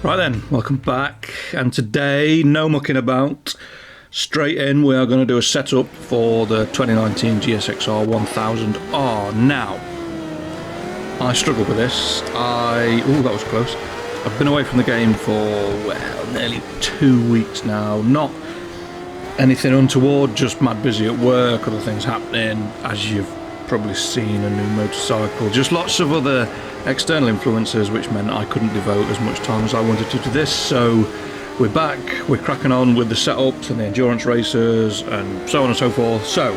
Right then, welcome back, and today, no mucking about, straight in, we are going to do a setup for the 2019 GSX-R1000R. Now, I struggled with this. Oh, that was close. I've been away from the game for, well, nearly 2 weeks now. Not anything untoward, just mad busy at work, other things happening, as you've probably seen, a new motorcycle, just lots of other external influences, which meant I couldn't devote as much time as I wanted to this. So we're back, we're cracking on with the setups and the endurance races and so on and so forth. So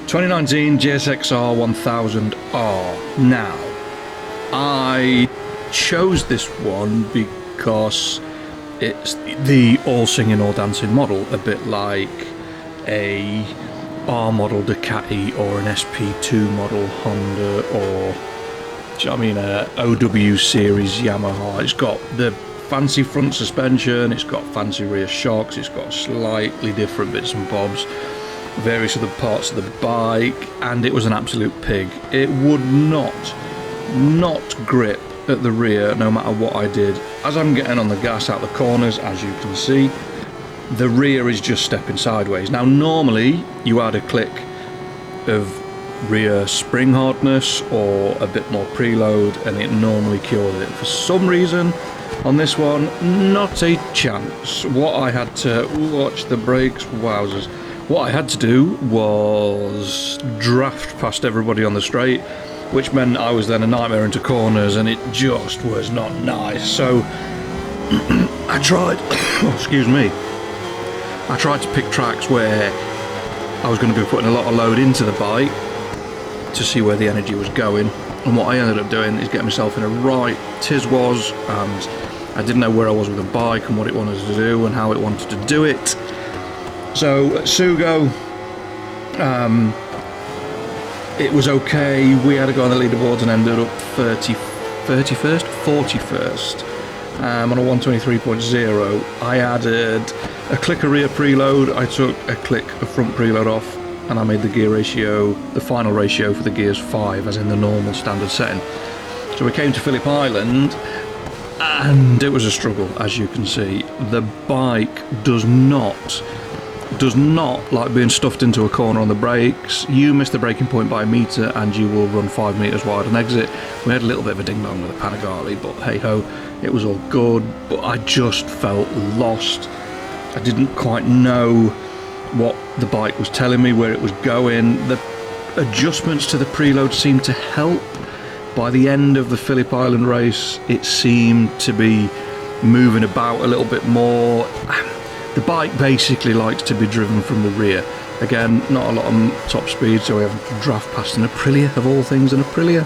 2019 GSX-R1000R. Now, I chose this one because it's the all singing all dancing model, a bit like a R model Ducati or an SP2 model Honda, or do you know what I mean, a OW series Yamaha. It's got the fancy front suspension, it's got fancy rear shocks, it's got slightly different bits and bobs, various other parts of the bike, and it was an absolute pig. It would not grip at the rear no matter what I did. As I'm getting on the gas out the corners, as you can see, the rear is just stepping sideways. Now normally you add a click of rear spring hardness or a bit more preload and it normally cures it. For some reason on this one, not a chance. What I had to watch the brakes, wowzers. What I had to do was draft past everybody on the straight, which meant I was then a nightmare into corners and it just was not nice. So I tried, excuse me, I tried to pick tracks where I was going to be putting a lot of load into the bike to see where the energy was going, and what I ended up doing is getting myself in a right tiz-was, and I didn't know where I was with the bike and what it wanted to do and how it wanted to do it. So at Sugo, it was okay. We had to go on the leaderboards and ended up 41st on a 123.0. I added a click of rear preload, I took a click of front preload off, and I made the gear ratio, the final ratio for the gears 5, as in the normal standard setting. So we came to Phillip Island, and it was a struggle, as you can see. The bike does not like being stuffed into a corner on the brakes. You miss the braking point by a metre and you will run 5 metres wide on exit. We had a little bit of a ding dong with the Panigale, but hey ho, it was all good. But I just felt lost. I didn't quite know what the bike was telling me, where it was going. The adjustments to the preload seemed to help. By the end of the Phillip Island race, it seemed to be moving about a little bit more. The bike basically likes to be driven from the rear. Again, not a lot of top speed, so we have to draft past an Aprilia, of all things, an Aprilia.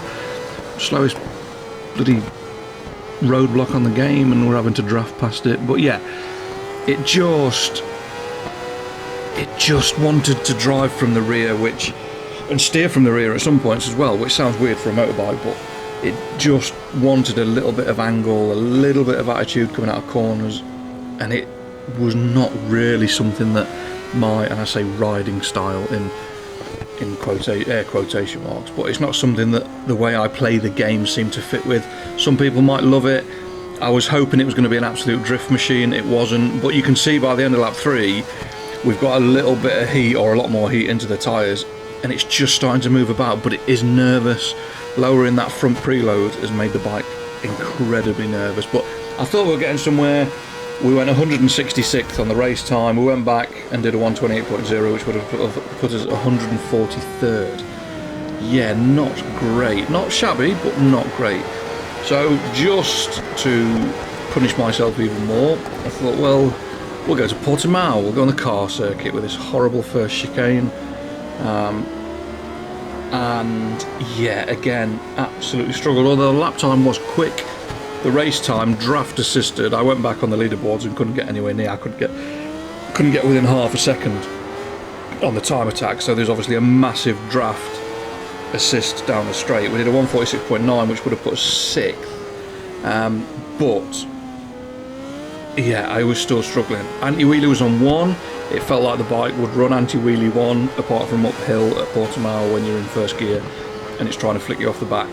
Slowest bloody roadblock on the game, and we're having to draft past it. But yeah, it just wanted to drive from the rear, and steer from the rear at some points as well, which sounds weird for a motorbike, but it just wanted a little bit of angle, a little bit of attitude coming out of corners, and it was not really something that my, and I say riding style in air quotation marks, but it's not something that the way I play the game seemed to fit with. Some people might love it. I was hoping it was going to be an absolute drift machine. It wasn't, but you can see by the end of lap 3 we've got a little bit of heat, or a lot more heat, into the tyres, and it's just starting to move about, but it is nervous. Lowering that front preload has made the bike incredibly nervous, but I thought we were getting somewhere. We went 166th on the race time. We went back and did a 128.0, which would have put us 143rd. Yeah, not great. Not shabby, but not great. So just to punish myself even more, I thought, well, we'll go to Portimao. We'll go on the car circuit with this horrible first chicane. And yeah, again, absolutely struggled. Although the lap time was quick, the race time, draft assisted. I went back on the leaderboards and couldn't get anywhere near. I couldn't get within half a second on the time attack. So there's obviously a massive draft assist down the straight. We did a 146.9, which would have put us 6th. But yeah, I was still struggling. Anti-wheelie was on 1. It felt like the bike would run anti-wheelie 1, apart from uphill at Portimao when you're in first gear and it's trying to flick you off the back.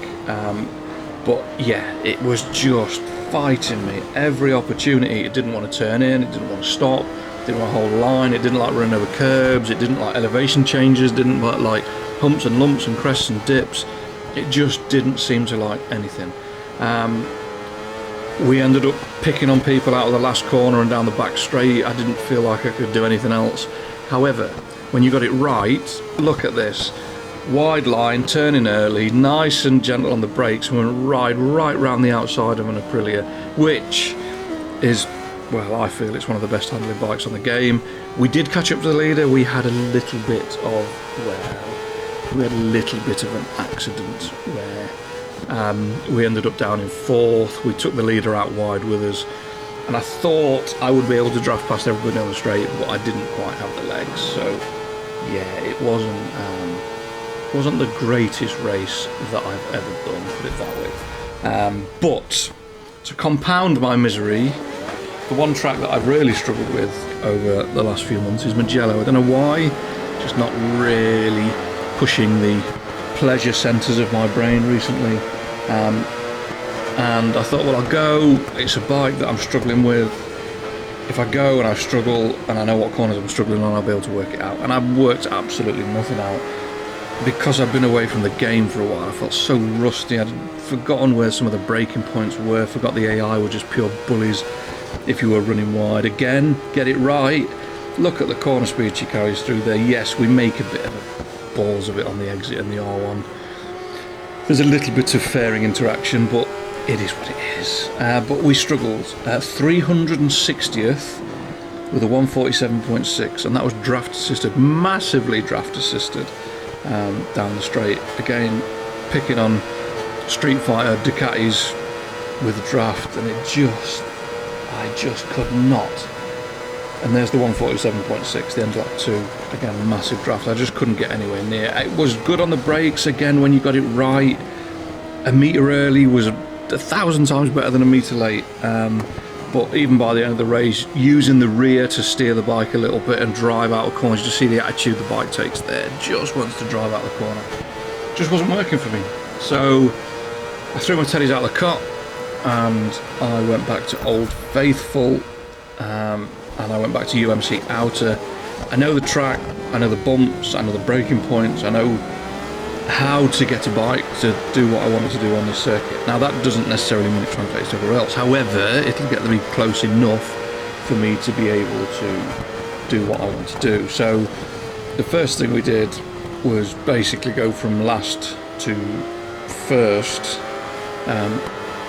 But yeah, it was just fighting me every opportunity. It didn't want to turn in, it didn't want to stop, it didn't want to hold a line, it didn't like running over curbs, it didn't like elevation changes, didn't like humps and lumps and crests and dips. It just didn't seem to like anything. We ended up picking on people out of the last corner and down the back straight. I didn't feel like I could do anything else. However, when you got it right, look at this. Wide line, turning early, nice and gentle on the brakes, and we'll ride right round the outside of an Aprilia, which is, well, I feel it's one of the best handling bikes on the game. We did catch up to the leader. We had a little bit of an accident where we ended up down in fourth. We took the leader out wide with us, and I thought I would be able to draft past everybody on the straight, but I didn't quite have the legs. So yeah, it wasn't the greatest race that I've ever done, put it that way. But to compound my misery, the one track that I've really struggled with over the last few months is Mugello. I don't know why, just not really pushing the pleasure centres of my brain recently. And I thought, well, I'll go. It's a bike that I'm struggling with. If I go and I struggle and I know what corners I'm struggling on, I'll be able to work it out. And I've worked absolutely nothing out. Because I've been away from the game for a while, I felt so rusty. I'd forgotten where some of the braking points were, forgot the AI were just pure bullies if you were running wide. Again, get it right. Look at the corner speed she carries through there. Yes, we make a bit of balls of it on the exit and the R1. There's a little bit of fairing interaction, but it is what it is. But we struggled. 360th with a 147.6, and that was draft assisted, massively draft assisted. Down the straight, again picking on Street Fighter Ducatis with a draft, and I just could not. And there's the 147.6, the end lap 2, again massive draft. I just couldn't get anywhere near. It was good on the brakes, again when you got it right. A metre early was 1,000 times better than a metre late. But even by the end of the race, using the rear to steer the bike a little bit and drive out of corners, just see the attitude the bike takes there, just wants to drive out the corner. Just wasn't working for me. So I threw my teddies out of the cut and I went back to Old Faithful, and I went back to UMC Outer. I know the track, I know the bumps, I know the braking points, I know how to get a bike to do what I wanted to do on this circuit. Now that doesn't necessarily mean it translates to everywhere else. However, it'll get me close enough for me to be able to do what I want to do. So the first thing we did was basically go from last to first,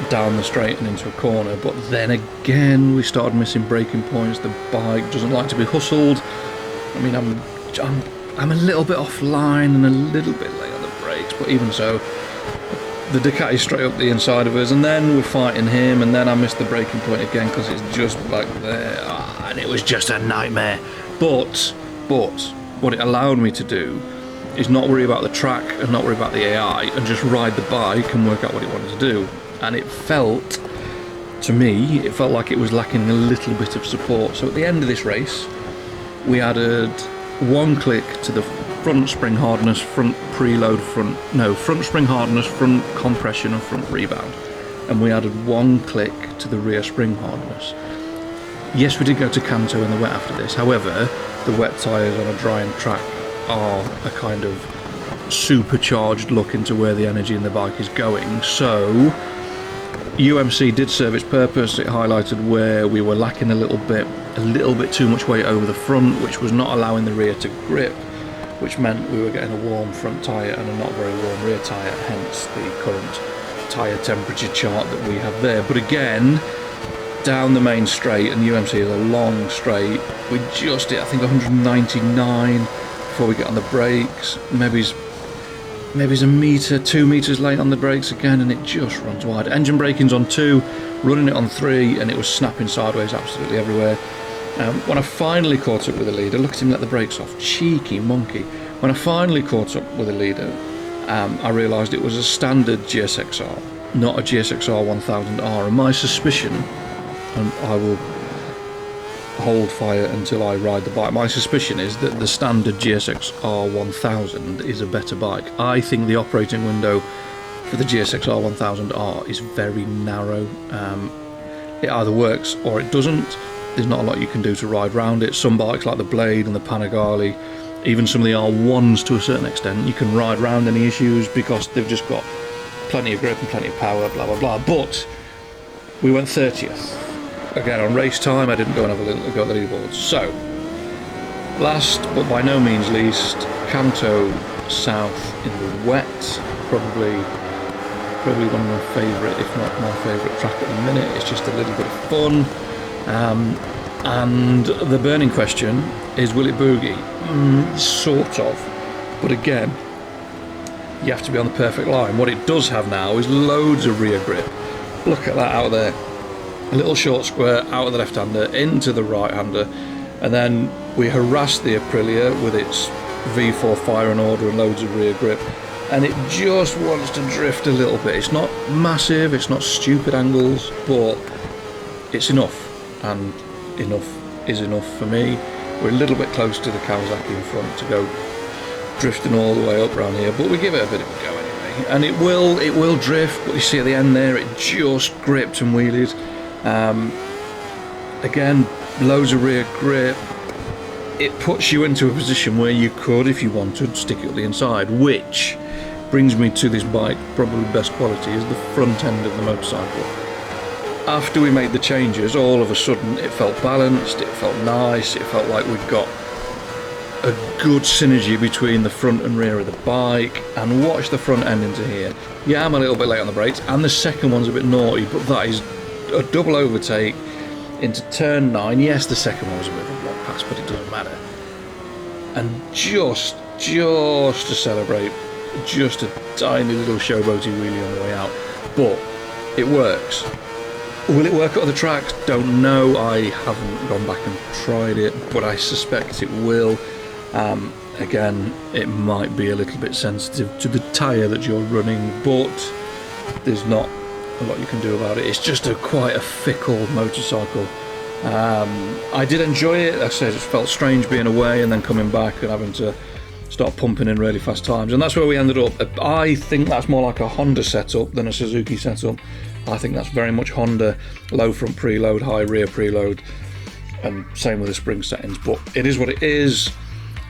down the straight and into a corner. But then again, we started missing braking points. The bike doesn't like to be hustled. I mean, I'm a little bit offline and a little bit late on the brakes, but even so, the Ducati's straight up the inside of us, and then we're fighting him, and then I missed the braking point again because it's just like there, and it was just a nightmare. But what it allowed me to do is not worry about the track and not worry about the AI and just ride the bike and work out what it wanted to do. And it felt, to me, it felt like it was lacking a little bit of support. So at the end of this race, we added one click to the front spring hardness, front spring hardness, front compression and front rebound. And we added one click to the rear spring hardness. Yes, we did go to Kanto in the wet after this. However, the wet tyres on a drying track are a kind of supercharged look into where the energy in the bike is going. So UMC did serve its purpose. It highlighted where we were lacking a little bit too much weight over the front, which was not allowing the rear to grip, which meant we were getting a warm front tyre and a not very warm rear tyre, hence the current tyre temperature chart that we have there. But again, down the main straight, and UMC is a long straight, we just hit I think 199 before we get on the brakes. Maybe it's a metre, 2 metres late on the brakes again, and it just runs wide. Engine braking's on 2, running it on 3, and it was snapping sideways absolutely everywhere. When I finally caught up with the leader, look at him let the brakes off, cheeky monkey. When I finally caught up with the leader, I realised it was a standard GSX-R, not a GSX-R1000R, and my suspicion, and I will hold fire until I ride the bike, my suspicion is that the standard GSX-R1000 is a better bike. I think the operating window for the GSX-R1000R is very narrow. It either works or it doesn't. There's not a lot you can do to ride around it. Some bikes like the Blade and the Panigale, even some of the R1s to a certain extent, you can ride around any issues because they've just got plenty of grip and plenty of power, blah blah blah. But we went 30th. Again, on race time, I didn't go and have a little go at the leaderboards. So, last but by no means least, Kanto South in the wet. Probably one of my favourite, if not my favourite track at the minute. It's just a little bit of fun. And the burning question is, will it boogie? Sort of. But again, you have to be on the perfect line. What it does have now is loads of rear grip. Look at that out there. A little short square out of the left-hander into the right-hander. And then we harassed the Aprilia with its V4 fire and order and loads of rear grip. And it just wants to drift a little bit. It's not massive, it's not stupid angles, but it's enough. And enough is enough for me. We're a little bit close to the Kawasaki in front to go drifting all the way up around here, but we give it a bit of a go anyway. And it will drift, but you see at the end there, it just gripped and wheelied. Again, loads of rear grip. It puts you into a position where you could, if you wanted, stick it at the inside, which brings me to this bike, probably best quality, is the front end of the motorcycle. After we made the changes, all of a sudden it felt balanced, it felt nice, it felt like we'd got a good synergy between the front and rear of the bike. And watch the front end into here. Yeah, I'm a little bit late on the brakes, and the second one's a bit naughty, but that is a double overtake into turn 9. Yes, the second one was a bit of a block pass, but it doesn't matter. And just to celebrate, just a tiny little showboaty wheelie on the way out. But it works. Will it work at other tracks? Don't know. I haven't gone back and tried it, but I suspect it will. Again, it might be a little bit sensitive to the tyre that you're running, but there's not a lot you can do about it. It's just quite a fickle motorcycle. I did enjoy it. Like I said, it felt strange being away and then coming back and having to start pumping in really fast times, and that's where we ended up. I think that's more like a Honda setup than a Suzuki setup. I think that's very much Honda, low front preload, high rear preload, and same with the spring settings, but it is what it is.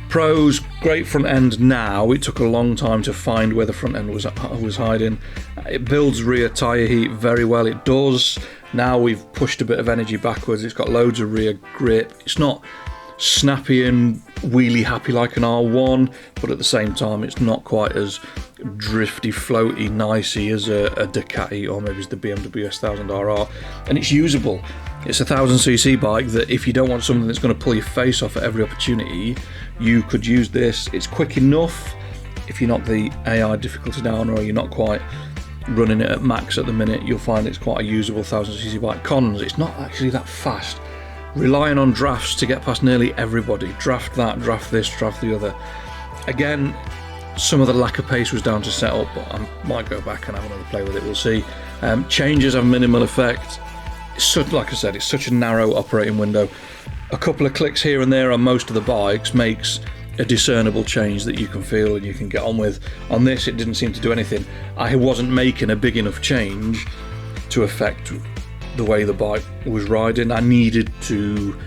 Pros, great front end now. It took a long time to find where the front end was hiding. It builds rear tyre heat very well, it does. Now we've pushed a bit of energy backwards, it's got loads of rear grip. It's not snappy and wheelie happy like an R1, but at the same time it's not quite as drifty, floaty, nicey as a Ducati, or maybe it's the BMW S1000RR, and it's usable. It's a 1000cc bike that if you don't want something that's going to pull your face off at every opportunity, you could use this. It's quick enough if you knock the AI difficulty down, or you're not quite running it at max at the minute, you'll find it's quite a usable 1000cc bike. Cons, it's not actually that fast. Relying on drafts to get past nearly everybody. Draft that, draft this, draft the other. Again, some of the lack of pace was down to setup, but I might go back and have another play with it, we'll see. Changes have minimal effect. Like I said, it's such a narrow operating window. A couple of clicks here and there on most of the bikes makes a discernible change that you can feel and you can get on with. On this, it didn't seem to do anything. I wasn't making a big enough change to affect the way the bike was riding. I needed to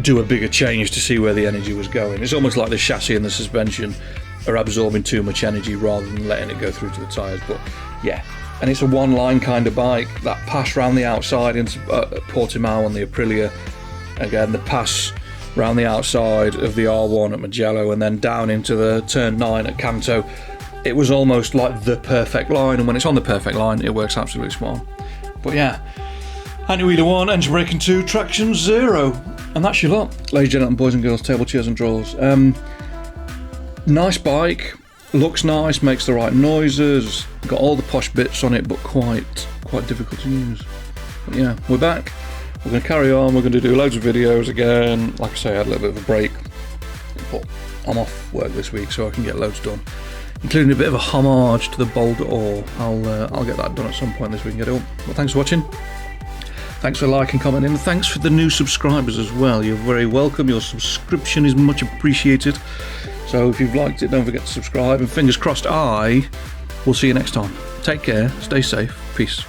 do a bigger change to see where the energy was going. It's almost like the chassis and the suspension are absorbing too much energy rather than letting it go through to the tyres. But yeah, and it's a one-line kind of bike. That pass round the outside into Portimao on the Aprilia, again the pass round the outside of the R1 at Mugello, and then down into the turn 9 at Kanto, it was almost like the perfect line, and when it's on the perfect line it works absolutely smart. But yeah, anti-wheeler 1, engine braking 2, traction 0, and that's your lot, ladies and gentlemen, boys and girls, table chairs and drawers. Nice bike, looks nice, makes the right noises, got all the posh bits on it, but quite difficult to use. But yeah, we're back, we're going to carry on, we're going to do loads of videos again. Like I say, I had a little bit of a break, but I'm off work this week so I can get loads done, including a bit of a homage to the Boulder Ore. I'll get that done at some point this week and get it up. Well, thanks for watching. Thanks for liking, commenting, and thanks for the new subscribers as well. You're very welcome. Your subscription is much appreciated. So if you've liked it, don't forget to subscribe. And fingers crossed, I we'll see you next time. Take care, stay safe, peace.